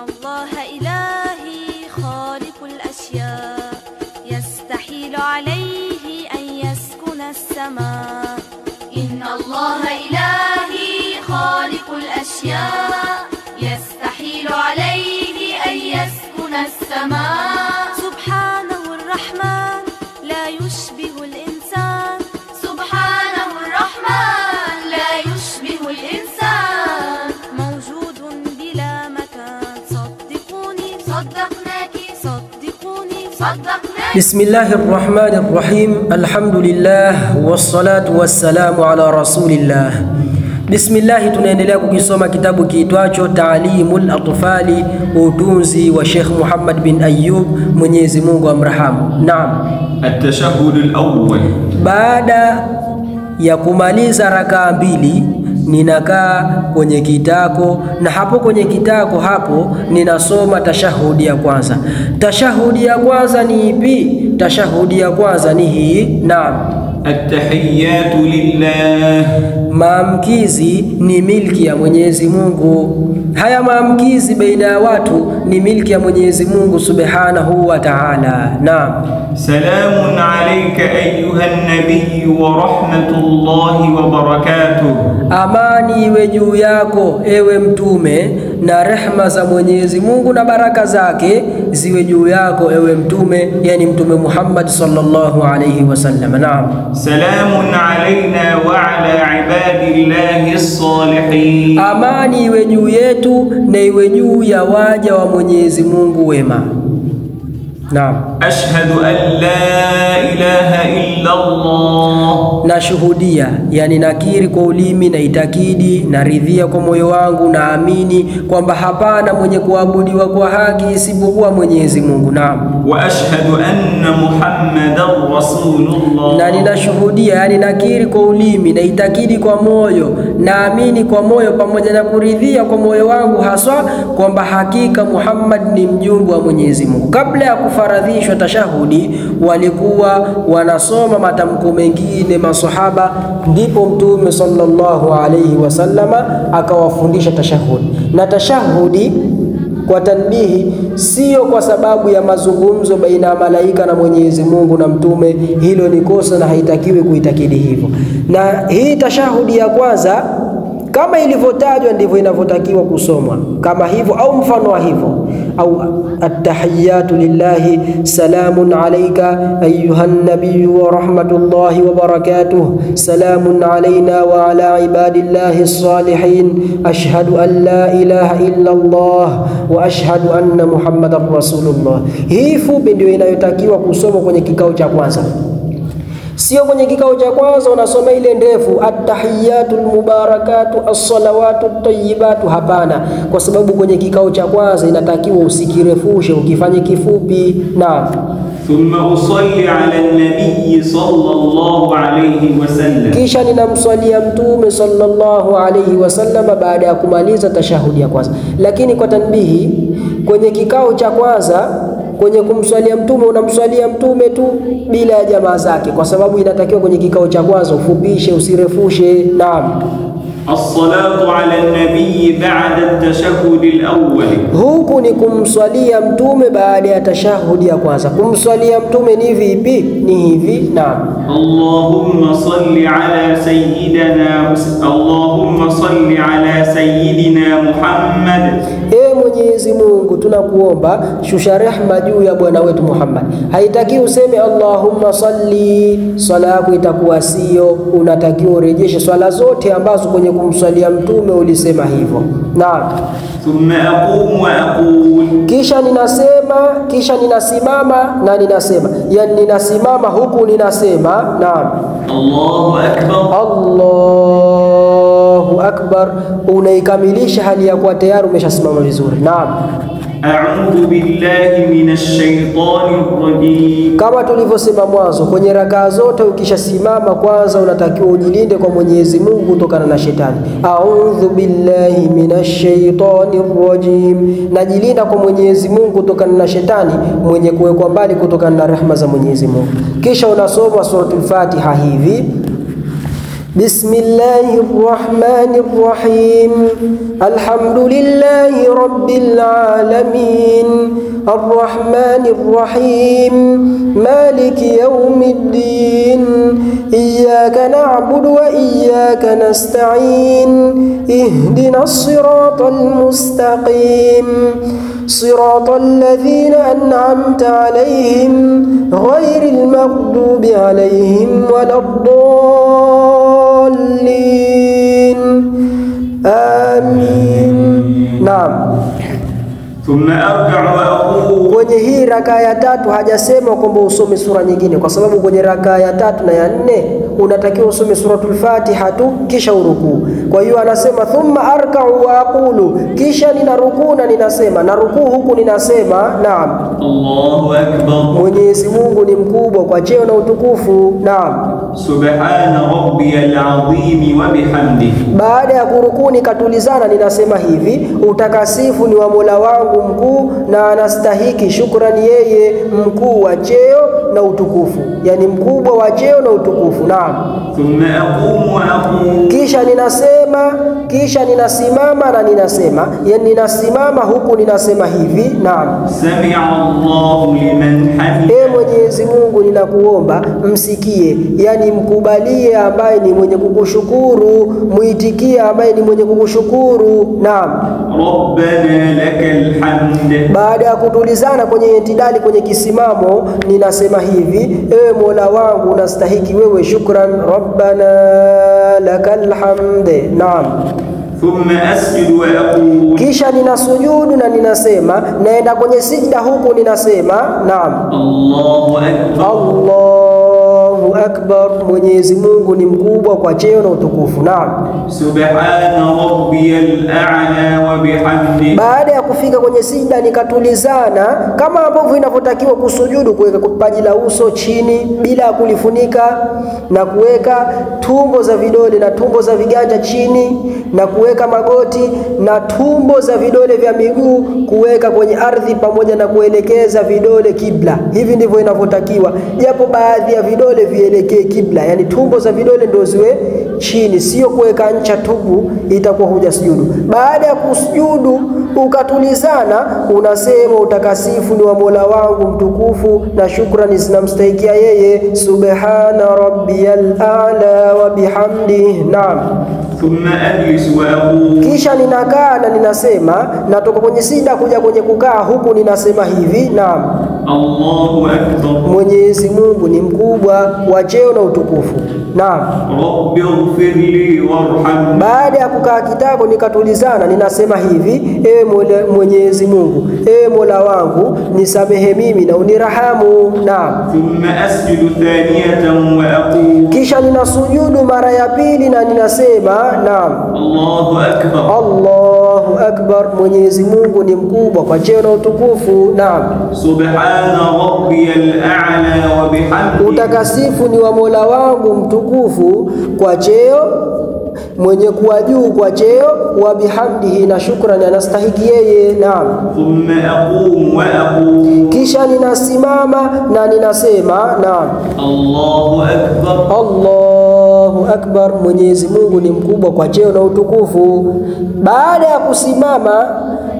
الله إلهي خالق الأشياء يستحيل عليه أن يسكن السماء. إن الله إلهي خالق الأشياء يستحيل عليه أن يسكن السماء. سبحانه الرحمن لا يشبه الإنسان. سبحانه الرحمن لا يشبه الإنسان. موجود بلا مكان. صدقوني صدقناك صدقوني صدقناك. بسم الله الرحمن الرحيم. الحمد لله والصلاة والسلام على رسول الله. Bismillah, tunaendelea kukisoma kitabu kiitwacho Ta'limul Atfali, utunzi wa Sheikh Muhammad bin Ayyub, Mwenyezi Mungu amrahamu. Naam. At-tashahhud al-awwal. Baada ya kumaliza rakaa mbili ninakaa kwenye kitako, na hapo kwenye kitako hapo ninasoma tashahudi ya kwanza. Tashahudi ya kwanza ni ipi? Tashahudi ya kwanza ni hii. Naam. At-tahiyyatu lillah. Maamkizi ni milki ya Mwenyezi Mungu. Haya maamkizi baina ya watu ni milki ya Mwenyezi Mungu Subhanahu wa Ta'ala. Naam. Salamun alayka ayyuha an-nabiy wa rahmatullahi wa barakatuh. Amani iwe juu yako ewe mtume, na rehma za Mwenyezi Mungu na baraka zake ziwe juu yako ewe mtume, yani mtume Muhammad sallallahu alayhi wasallam. Naam. Salamun alayna wa ala ibadillahi as-salihin. Amani iwe juu yetu na iwe juu ya waja wa Mwenyezi Mungu wema. Naam. Ashhadu an la ilaha illa Allah. Nashuhudia, yani nakiri kwa ulimi na itakidi na ridhia kwa moyo wangu na amini kwamba hapana mwenye kuabudiwa kwa haki isipokuwa Mwenyezi Mungu. Naam. Wa ashhadu anna Muhammadar Rasulullah. Na ninashuhudia, yani nakiri kwa ulimi na itakidi kwa moyo na amini kwa moyo pamoja na kuridhia kwa moyo wangu haswa kwamba hakika Muhammad ni mjumbe wa Mwenyezi Mungu. Kabla ya kufaradhishwa tashahudi walikuwa wanasoma matamko mengine masahaba, ndipo mtume sallallahu alayhi wasallama akawafundisha tashahudi. Na tashahudi kwa tanbihi sio kwa sababu ya mazungumzo baina ya malaika na Mwenyezi Mungu na mtume, hilo ni kosa na haitakiwi kuitakidi hivyo. Na hii tashahudi ya kwanza kama ilivyotajwa ndivyo inavyotakiwa kusomwa, kama hivyo au mfano wa hivyo. Au at-tahiyyatu lillahi salamun alayka ayyuhan nabiyyu wa rahmatullahi wa barakatuh, salamun alayna wa ala ibadillahi as-salihin, ashhadu an la ilaha illa Allah wa ashhadu anna Muhammadar Rasulullah. Hii fupi ndio inayotakiwa kusomwa kwenye kikao cha kwanza. Sio kwenye kikao cha kwanza unasoma ile ndefu at-tahiyyatul mubarakatu as-salawatut tayyibatu. Hapana, kwa sababu kwenye kikao cha kwanza inatakiwa usikirefushe, ukifanye kifupi. Naam. Thumma usalli ala an-nabiy sallallahu alayhi wasallam. Kisha ninamswalia mtume sallallahu alayhi wasallam baada ya kumaliza tashahudi ya kwanza. Lakini kwa tanbihi, kwenye kikao cha kwanza kwenye kumswalia mtume unamswalia mtume tu bila ya jamaa zake, kwa sababu inatakiwa kwenye kikao cha kwanza ufupishe, usirefushe. Naam. As-salatu ala an-nabiy ba'da at-tashahhud al-awwal. Huku ni kumswalia mtume baada ya tashahudi ya kwanza. Kumswalia mtume ni vipi? Ni hivi. Naam. Allahumma salli ala sayyidina Muhammad. Mwenyezi Mungu tunakuomba shusha rehma juu ya bwana wetu Muhammad. Haitaki useme Allahumma salli, swala yako itakuwa sio, unatakiwa urejeshe swala zote ambazo kwenye kumswalia mtume ulisema hivyo. Naam. Thumma aqumu wa aqul. Kisha ninasimama na ninasema, yani ninasimama huku ninasema. Naam. Allahu akbar. Allahu akbar. Unaikamilisha hali ya kuwa tayari umeshasimama vizuri. Naam. A'udhu billahi minash shaitanir rajim. Kama tulivyosema mwanzo, kwenye rakaa zote ukishasimama kwanza unatakiwa ujilinde kwa Mwenyezi Mungu kutokana na shetani. A'udhu billahi minash shaitanir rajim. Najilinda kwa Mwenyezi Mungu kutokana na shetani mwenye kuwekwa mbali kutokana na rehema za Mwenyezi Mungu. Kisha unasoma suratul Fatiha hivi: Bismillahir Rahmanir Rahim. Alhamdulillahi Rabbil Alamin. Ar-Rahmanir Rahim. Maliki Yawmiddin. Iyyaka na'budu wa iyyaka nasta'in. Ihdinas siratal mustaqim. Siratal ladzina an'amta 'alaihim ghairil maghdubi 'alaihim waladdallin. Amin. Naam. Thumma arka'u wa aqul. Kwenye hii raka ya tatu hajasema kwamba usome sura nyingine, kwa sababu kwenye raka ya tatu na ya nne unatakiwa usome suratul Fatiha tu kisha urukuu. Kwa hiyo anasema thumma arka'u wa aqulu, kisha ninarukuu na ninasema, na rukuu huku ninasema naam, Allahu akbar. Mwenyezi Mungu ni mkubwa kwa cheo na utukufu. Naam. Subhana rabbiyal azim wa bihamdihi. Baada ya kurukuu nikatulizana, ninasema hivi, utakasifu ni wa Mola wangu mkuu na anastahiki shukrani yeye, mkuu wa cheo na utukufu, yani mkubwa wa cheo na utukufu. Naam. Thumma aqumu wa aqul. Kisha ninasimama na ninasema, yani ninasimama huku ninasema hivi. Naam. Sami'a Allahu liman hamida. Mwenyezi Mungu ninakuomba msikie, yani mkubalie ambaye ni mwenye kukushukuru, muitikie ambaye ni mwenye kukushukuru. Naam. Rabbana lakal hamd. Baada ya kutulizana kwenye itidali, kwenye kisimamo, ninasema hivi, ewe Mola wangu unastahiki wewe shukran. Rabbana lakal hamd. Naam. Thumma asjudu wa aqul. Kisha ninasujudu na ninasema, naenda kwenye sijda huku ninasema naam, Allahu akbar. Allahu akbar. Mwenyezi Mungu ni mkubwa kwa cheo na utukufu. Naam. Subhana rabbiyal a'la wa bihamdihi. Baada ya kufika kwenye sijda nikatulizana kama ambavyo inavyotakiwa kusujudu, kuweka paji la uso chini bila kulifunika, na kuweka tumbo za vidole na tumbo za viganja chini, na kuweka magoti na tumbo za vidole vya miguu kuweka kwenye ardhi, pamoja na kuelekeza vidole kibla. Hivi ndivyo inavyotakiwa, japo baadhi ya vidole vielekee kibla, yani tumbo za vidole ndio ziwe chini, sio kuweka ncha tupu, itakuwa hujasujudu. Baada ya kusujudu ukatulizana, unasema utakasifu ni wa Mola wangu mtukufu na shukrani zinamstahikia yeye, subhana rabbiyal a'la wa bihamdihi. Naam. Thumma ajlis wa aqul. Kisha ninakaa na ninasema, natoka kwenye sijda kuja kwenye kukaa huku ninasema hivi. Naam. Allahu akbar. Mwenyezi Mungu ni mkubwa wa cheo na utukufu. Naam. Rabbi ighfirli warhamni. Baada ya kukaa kitako nikatulizana, ninasema hivi, ewe Mwenyezi Mungu, ewe Mola wangu nisamehe mimi na unirahamu. Naam. Thumma asjudu thaniyatan wa aqul. Kisha ninasujudu mara ya pili na ninasema naam, Allahu akbar. Allahu akbar. Mwenyezi Mungu ni mkubwa kwa cheo na utukufu. Naam. Subhana rabbiyal a'la wa bihamdihi. Utakasifu ni wa Mola wangu mtukufu kwa cheo, mwenye kuwa juu kwa cheo, wa bihamdihi na shukrani anastahiki yeye. Naam. Thumma aqumu wa aqul. Kisha ninasimama na ninasema naam, Allahu akbar. Allahu akbar. Mwenyezi Mungu ni mkubwa kwa cheo na utukufu. Baada ya kusimama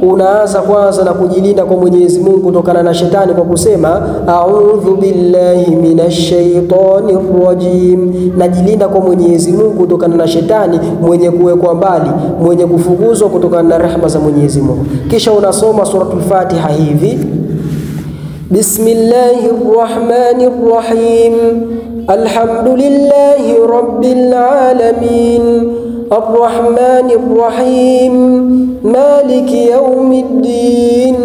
unaanza kwanza na kujilinda kwa Mwenyezi Mungu kutokana na shetani kwa kusema a'udhu billahi minash shaitanir rajim. Najilinda kwa Mwenyezi Mungu kutokana na shetani mwenye kuwekwa mbali, mwenye kufukuzwa kutokana na rehema za Mwenyezi Mungu. Kisha unasoma suratul Fatiha hivi, Bismillahir Rahmanir Rahim. Alhamdulillahi Rabbil Alamin. Ar-Rahmanir Rahim. Maliki Yawmiddin.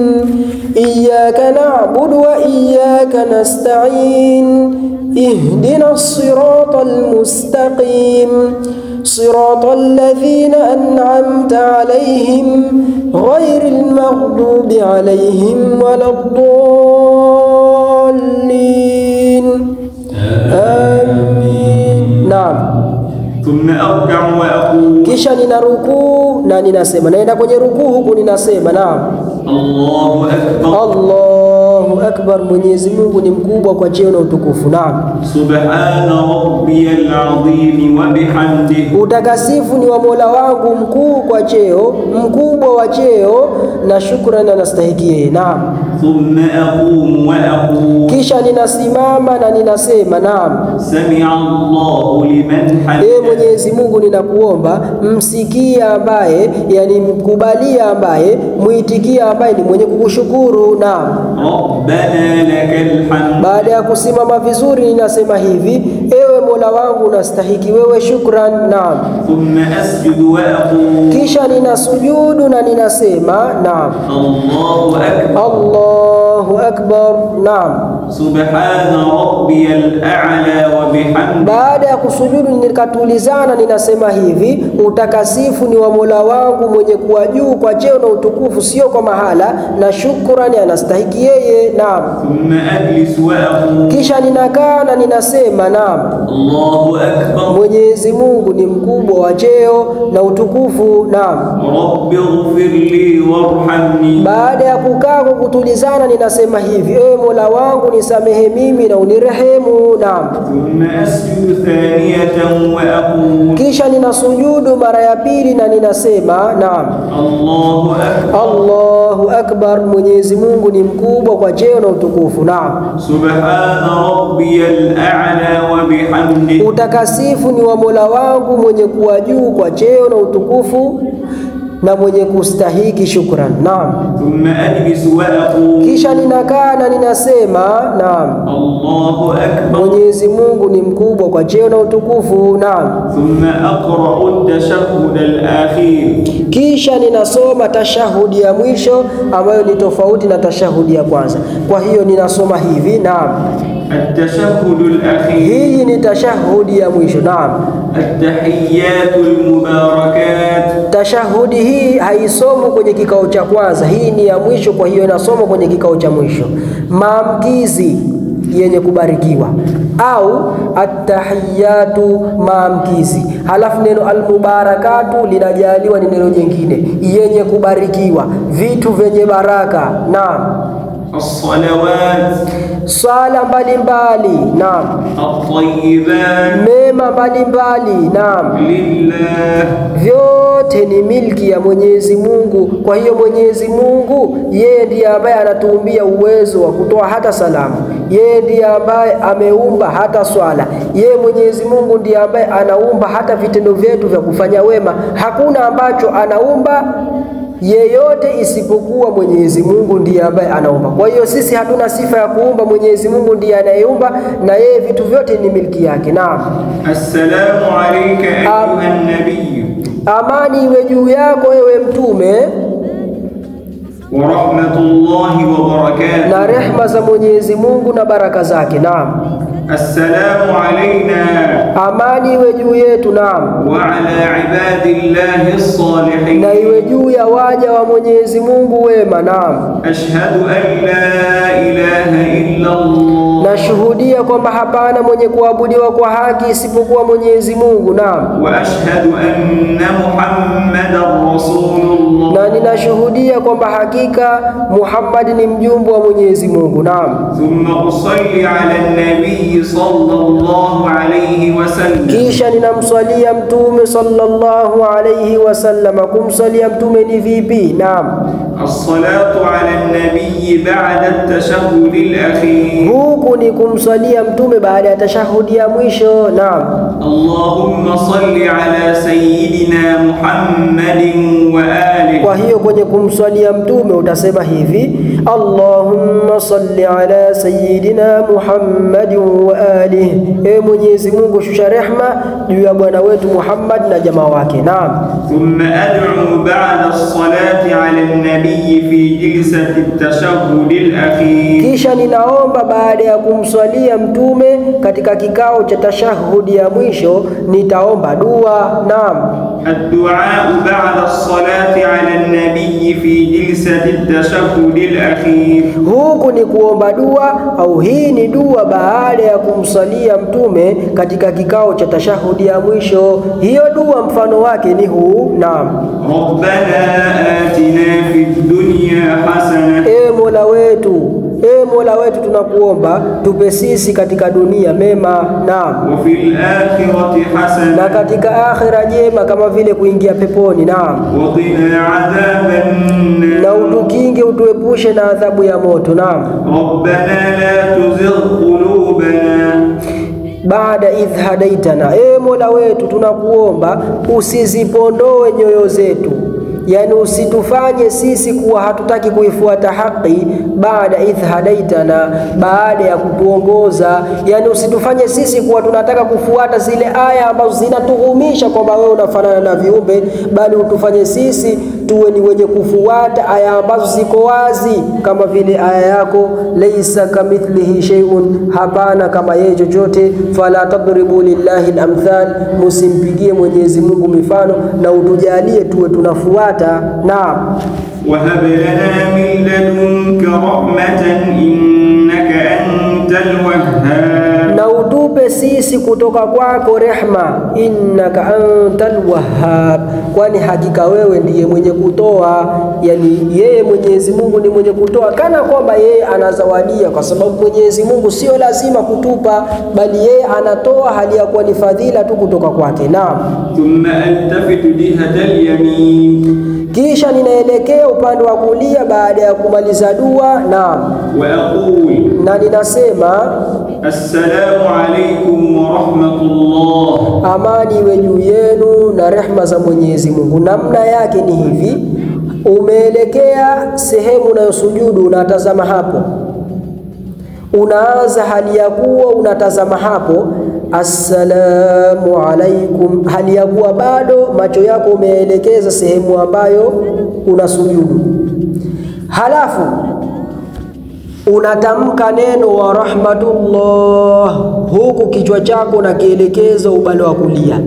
Iyyaka na'budu wa iyyaka nasta'in. Ihdinas siratal mustaqim. Siratal ladzina an'amta 'alaihim ghairil maghdubi 'alaihim waladdallin. Amin. Naam. Thumma arka'u wa aqul. Kisha ninarukuu na ninasema, naenda kwenye rukuu huku ninasema naam, Allahu akbar. Allahu Allahu akbar, Mwenyezi Mungu ni mkubwa kwa cheo na utukufu. Naam. Subhana rabbiyal azim wa bihamdihi, utakasifu ni wa Mola wangu mkuu kwa cheo, mkubwa wa cheo na shukrani anastahiki yeye. Naam. thumma aqumu wa aqul, kisha ninasimama na ninasema naam. sami'a Allahu liman hamida, Mwenyezi Mungu ninakuomba msikia ambaye, yani mkubalia ambaye, muitikia ambaye ni mwenye kukushukuru. Naam. rabbana lakal hamd, baada ya kusimama vizuri ninasema hivi, ewe Mola wangu unastahiki wewe shukran. Naam. thumma asjudu wa aqul, kisha ninasujudu na ninasema naam. Allahu akbar, Allahu akbar. Naam. subhana rabbiyal a'la wa bihamdihi, baada ya kusujudu nikatulizana ninasema hivi, utakasifu ni wa Mola wangu mwenye kuwa juu kwa cheo na utukufu, sio kwa mahala, na shukrani anastahiki yeye. Naam. thumma ajlisu wa aqul, kisha ninakaa na ninasema naam. Allahu akbar, Mwenyezi Mungu ni mkubwa wa cheo na utukufu. Naam. rabbi ighfirli warhamni, baada ya kukaa kwa kutulizana ninasema hivi, ewe Mola wangu nisamehe mimi na unirehemu. Naam. thumma asjudu thaniyatan wa aqul, kisha ninasujudu mara ya pili na ninasema naam. Allahu akbar, Allahu akbar, Mwenyezi Mungu ni mkubwa kwa cheo na utukufu. Naam. subhana rabbiyal a'la wa bihamdihi, utakasifu ni wa Mola wangu mwenye kuwa juu kwa cheo na utukufu na mwenye kustahiki shukran. Naam. thumma ajlisu wa aqul, kisha ninakaa na ninasema naam. Allahu akbar, Mwenyezi Mungu ni mkubwa kwa cheo na utukufu. Naam. thumma aqra'u at-tashahhud al-akhir, kisha ninasoma tashahudi ya mwisho ambayo ni tofauti na tashahudi ya kwanza. Kwa hiyo ninasoma hivi naam. at-tashahhud al-akhir, hii ni tashahudi ya mwisho. Naam. at-tahiyyatu al-mubarakat, Tashahudi hii haisomwi kwenye kikao cha kwanza, hii ni ya mwisho, kwa hiyo inasomwa kwenye kikao cha mwisho. Maamkizi yenye kubarikiwa au attahiyatu, maamkizi, halafu neno almubarakatu linajaliwa ni neno jingine, yenye kubarikiwa, vitu vyenye baraka. Naam. as-salawat, swala mbalimbali. Naam. at-tayyibat, mema mbalimbali. Naam. lillah, vyote ni milki ya Mwenyezi Mungu. Kwa hiyo Mwenyezi Mungu yeye ndiye ambaye anatuumbia uwezo wa kutoa hata salamu, yeye ndiye ambaye ameumba hata swala, yeye Mwenyezi Mungu ndiye ambaye anaumba hata vitendo vyetu vya kufanya wema. Hakuna ambacho anaumba yeyote isipokuwa Mwenyezi Mungu ndiye ambaye anaumba. Kwa hiyo sisi hatuna sifa ya kuumba, Mwenyezi Mungu ndiye anayeumba na yeye vitu vyote ni milki yake. Naam. assalamu alayka ayyuhan nabiy, amani iwe juu yako ewe mtume, wa rahmatullahi wa barakatuh, na rehma za Mwenyezi Mungu na baraka zake. Naam. assalamu alayna amani iwe juu yetu. Naam. wa ala ibadillahi as-salihin, na iwe juu ya waja wa Mwenyezi Mungu wema. Naam. ashhadu an la ilaha illa Allah, nashuhudia kwamba hapana mwenye kuabudiwa kwa haki isipokuwa Mwenyezi Mungu. Naam. wa ashhadu anna Muhammadar rasulullah, na ninashuhudia kwamba hakika Muhammad ni mjumbe wa Mwenyezi Mungu. Naam. thumma usalli ala an-nabiy sallallahu alayhi wasallam, kisha ninamswalia mtume sallallahu alayhi wasallam. kumswalia mtume ni vipi? Naam. as-salatu ala an-nabiy ba'da at-tashahhud al-akhir, huku ni kumswalia mtume baada ya tashahudi ya mwisho. Naam. Allahumma salli ala sayyidina Muhammadin wa alihi, kwa hiyo kwenye kumswalia mtume utasema hivi, Allahumma salli ala sayyidina Muhammadin wa alihi, ewe Mwenyezi Mungu shusha rehma juu ya bwana wetu Muhammad na jamaa wake. Naam. thumma ad'u ba'da as-salati ala an-nabiy fi jilsati at-tashahhud al-akhir, kisha ninaomba baada ya kumswalia mtume katika kikao cha tashahudi ya mwisho nitaomba dua. Naam. الدعاء بعد الصلاة على النبي في جلسة التشهد الأخير، huku ni kuomba dua au hii ni dua baada ya kumsalia mtume katika kikao cha tashahudi ya mwisho. Hiyo dua mfano wake ni huu. Naam. ربنا آتنا في الدنيا حسنة، Mola wetu, Mola wetu tunakuomba tupe sisi katika dunia mema, naam, wa fil akhirati hasana, na katika akhira jema kama vile kuingia peponi, naam, wa qina adhaban, na utukinge utuepushe na adhabu ya moto, naam. Rabbana la tuzigh qulubana baada idh hadaitana, Mola wetu tunakuomba usizipondoe nyoyo zetu, yani usitufanye sisi kuwa hatutaki kuifuata haki. Baada idh hadaitana, baada ya kutuongoza, yani usitufanye sisi kuwa tunataka kufuata zile aya ambazo zinatuhumisha kwamba wewe unafanana na viumbe, bali utufanye sisi tuwe ni wenye kufuata aya ambazo ziko wazi, kama vile aya yako laysa kamithlihi shay'un, hapana kama yeye chochote. Fala tadribu lillahi al-amthal, musimpigie Mwenyezi Mungu mifano, na utujalie tuwe tunafuata. Naam, wa hab lana min ladunka rahmatan innaka antal wahhab, na utupe sisi kutoka kwako rehma, innaka antal wahhab, kwani hakika wewe ndiye mwenye kutoa. Yani yeye Mwenyezi Mungu ni mwenye kutoa, kana kwamba yeye anazawadia, kwa sababu Mwenyezi Mungu sio lazima kutupa, bali yeye anatoa hali ya kuwa ni fadhila tu kutoka kwake. Naam, thumma altafitu jihatal yamin, kisha ninaelekea upande wa kulia baada ya kumaliza dua. Naam, wa aqul, na ninasema assalamu alaykum wa rahmatullah, amani iwe juu yenu na rehma za Mwenyezi Mungu. Namna yake ni hivi: umeelekea sehemu unayosujudu, unatazama hapo, unaanza hali ya kuwa unatazama hapo, assalamu alaikum, hali ya kuwa bado macho yako umeelekeza sehemu ambayo unasujudu. Halafu unatamka neno wa rahmatullah, huku kichwa chako unakielekeza upande wa kulia,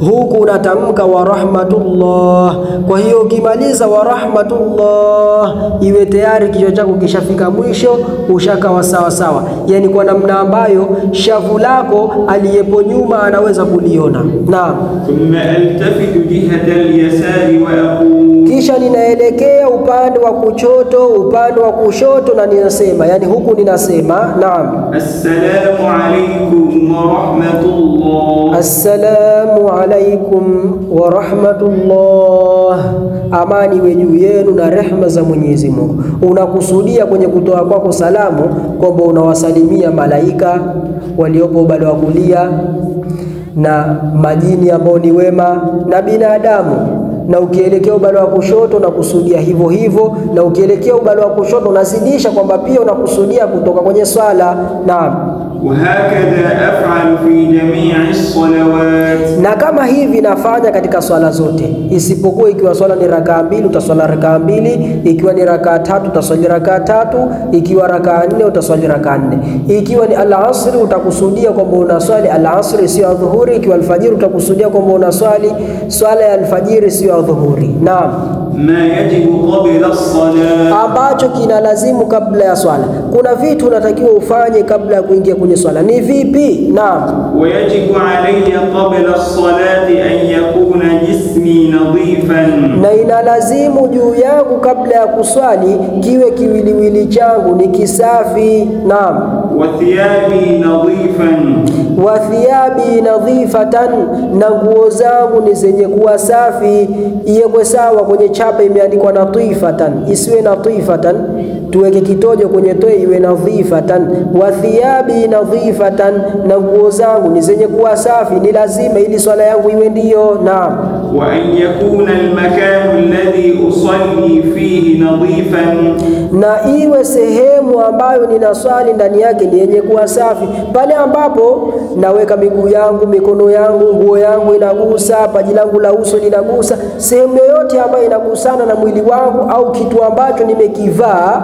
huku unatamka wa rahmatullah. Kwa hiyo ukimaliza wa rahmatullah, iwe tayari kichwa chako kishafika mwisho, ushakawa sawa sawa, yani kwa namna ambayo shavu lako aliyepo nyuma anaweza kuliona. Naam, thumma altafitu jihatal yasari wa aqul, kisha ninaelekea upande wa kuchoto, upande wa kushoto, na ninasema, yani huku ninasema, naam, assalamu alaykum wa rahmatullah, assalamu alaikum wa rahmatullah, amani iwe juu yenu na rehma za Mwenyezi Mungu. Unakusudia kwenye kutoa kwako salamu kwamba unawasalimia malaika waliopo upande wa kulia na majini ambao ni wema na binadamu, na ukielekea upande wa kushoto unakusudia hivyo hivyo, na ukielekea upande wa kushoto unazidisha kwamba pia unakusudia kutoka kwenye swala. Naam, wahakadha af'alu fi jami'i as-salawat, na kama hivi nafanya katika swala zote, isipokuwa ikiwa swala ni rakaa mbili utaswala rakaa mbili, ikiwa ni rakaa tatu utaswali rakaa tatu, ikiwa rakaa nne utaswali rakaa nne, ikiwa ni al-asr utakusudia kwamba unaswali al-asr sio adhuhuri, ikiwa al-fajr utakusudia kwamba unaswali swala ya al-fajr sio adhuhuri. Naam, ma yajibu qabla as-salat, ambacho kinalazimu kabla ya swala. Kuna vitu unatakiwa ufanye kabla ya kuingia kwenye swala, ni vipi? Naam, wa yajibu alayya qabla as-salati an yakuna jismi nadhifan, na inalazimu juu yangu kabla ya kuswali kiwe kiwiliwili changu ni kisafi. Naam, wa thiyabi nadhifan, wa thiyabi nadhifatan, na nguo zangu ni zenye kuwa safi. Iwe sawa, kwenye chapa imeandikwa natifatan, isiwe natifatan, tuweke kitojo kwenye toe iwe nadhifatan. Wa thiyabi nadhifatan, na nguo zangu ni zenye kuwa safi, ni lazima ili swala yangu iwe ndiyo. Naam, wa an yakuna al-makan alladhi usalli fihi nadhifan, na iwe sehemu ambayo ninaswali ndani yake ni yenye kuwa safi. Pale ambapo naweka miguu yangu, mikono yangu, nguo yangu inagusa, paji langu la uso linagusa, sehemu yoyote ambayo inagusana na mwili wangu au kitu ambacho nimekivaa,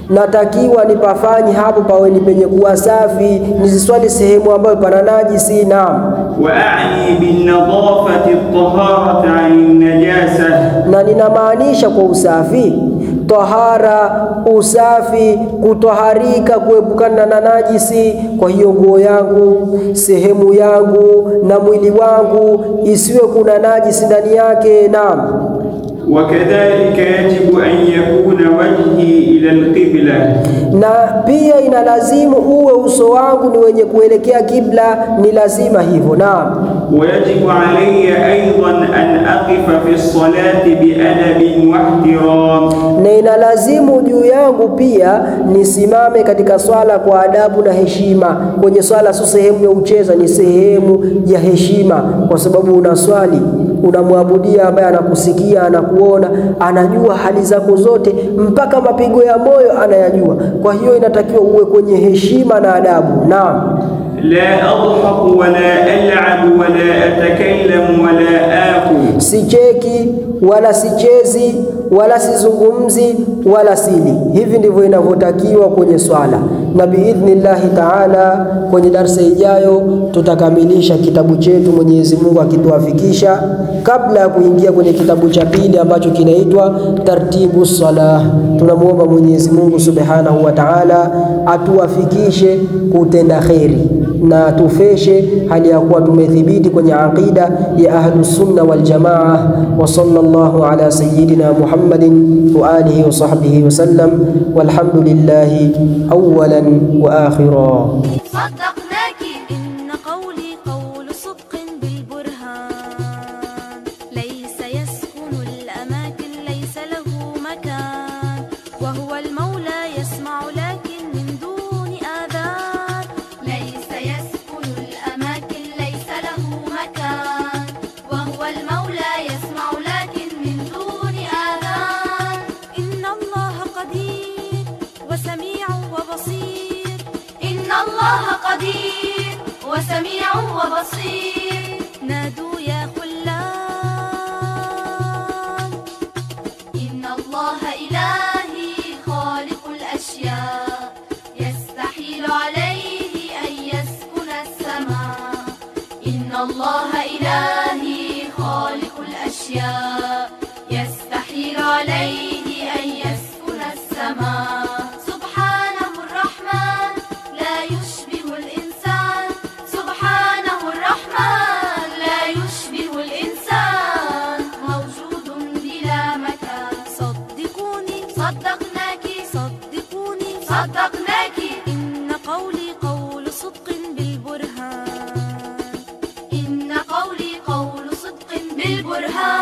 natakiwa nipafanye hapo pawe ni penye kuwa safi, nisiswali sehemu ambayo pana najisi. Naam, wa a'ni bin nadafati at-taharati 'an najasa, na ninamaanisha kwa usafi tahara, usafi, kutoharika, kuepukana na najisi. Kwa hiyo nguo yangu, sehemu yangu na mwili wangu isiwe kuna najisi ndani yake. Naam, wakadhalika yajibu an yakuna wajhi ila al-qibla, na pia inalazimu uwe uso wangu ni wenye kuelekea kibla, ni lazima hivyo. Naam. ويجب علي أيضا أن أقف في الصلاة بأدب واحترام. Na inalazimu juu yangu pia nisimame katika swala kwa adabu na heshima. Kwenye swala sio sehemu ya ucheza, ni sehemu ya heshima, kwa sababu unaswali, unamwabudia ambaye anakusikia, anakuona, anajua hali zako zote, mpaka mapigo ya moyo anayajua. Kwa hiyo inatakiwa uwe kwenye heshima na adabu. Naam. لا أضحك ولا ألعب ولا أتكلم ولا آكل. Sicheki wala sichezi wala sizungumzi wala sili. Hivi ndivyo inavyotakiwa kwenye swala, na biidhnillahi taala kwenye darasa ijayo tutakamilisha kitabu chetu, Mwenyezi Mungu akituafikisha, kabla ya kuingia kwenye kitabu cha pili ambacho kinaitwa Tartibu Salah. Tunamuomba Mwenyezi Mungu Subhanahu wa Ta'ala atuwafikishe kutenda kheri na tufeshe hali ya kuwa tumethibiti kwenye aqida ya Ahlus Sunna wal Jamaa. Wa sallallahu ala sayyidina Muhammadin wa alihi wa sahbihi wa sallam, walhamdulillahi awwalan wa akhira. صدقناك إن قولي قول صدق بالبرهان، ليس يسكن الأماكن ليس له مكان، وهو المولى يسمع لكن من دون آذان. ليس يسكن الأماكن ليس له مكان، وهو المولى يسمع لكن من دون آذان. إن الله قدير وسميع وبصير، إن الله قدير وسميع وبصير. نادوا يا خلان، إن الله إلهي خالق الأشياء، يستحيل عليه أن يسكن السماء. إن الله إلهي خالق الأشياء، يستحيل عليه أن يسكن السماء. سبحانه الرحمن لا يشبه الإنسان، سبحانه الرحمن لا يشبه الإنسان، موجود بلا مكان. صدقوني صدقناك، صدقوني صدقناك، إن قولي قول صدق بالبرهان، إن قولي قول صدق بالبرهان.